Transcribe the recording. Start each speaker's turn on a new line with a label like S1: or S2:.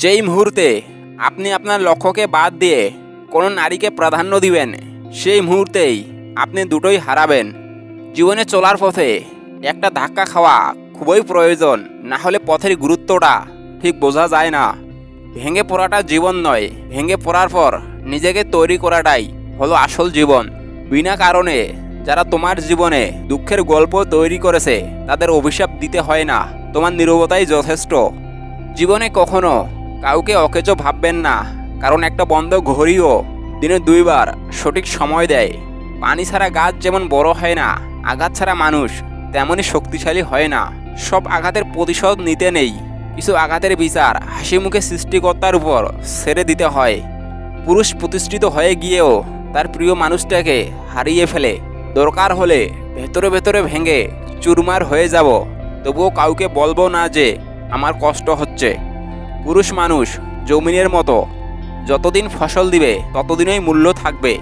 S1: যেই মুহূর্তে আপনি আপনার লক্ষ্যকে বাদ দিয়ে কোনো নারীকে প্রাধান্য দিবেন, সেই মুহূর্তেই আপনি দুটোই হারাবেন। জীবনে চলার পথে একটা ধাক্কা খাওয়া খুবই প্রয়োজন, না হলে পথের গুরুত্বটা ঠিক বোঝা যায় না। ভেঙে পড়াটা জীবন নয়, ভেঙে পড়ার পর নিজেকে তৈরি করাটাই হলো আসল জীবন। বিনা কারণে যারা তোমার জীবনে দুঃখের গল্প তৈরি করেছে তাদের অভিশাপ দিতে হয় না, তোমার নীরবতাই যথেষ্ট। জীবনে কখনো কাউকে অকেজো ভাববেন না, কারণ একটা বন্ধ ঘড়িও দিনে 2 বার সঠিক সময় দেয়। পানি ছাড়া গাছ যেমন বড় হয় না, আঘাত ছাড়া মানুষ তেমনই শক্তিশালী হয় না। সব আঘাতের প্রতিশোধ নিতে নেই, কিছু আঘাতের বিচার হাসি মুখে সৃষ্টিকর্তার উপর ছেড়ে দিতে হয়। পুরুষ প্রতিষ্ঠিত হয়ে গিয়েও তার প্রিয় মানুষটাকে হারিয়ে ফেলে। দরকার হলে ভেতরে ভেতরে ভেঙে চুরমার হয়ে যাব, তবুও কাউকে বলবো না যে আমার কষ্ট হচ্ছে। পুরুষ মানুষ জমিনের মতো, যতদিন ফসল দিবে ততদিনই মূল্য থাকবে।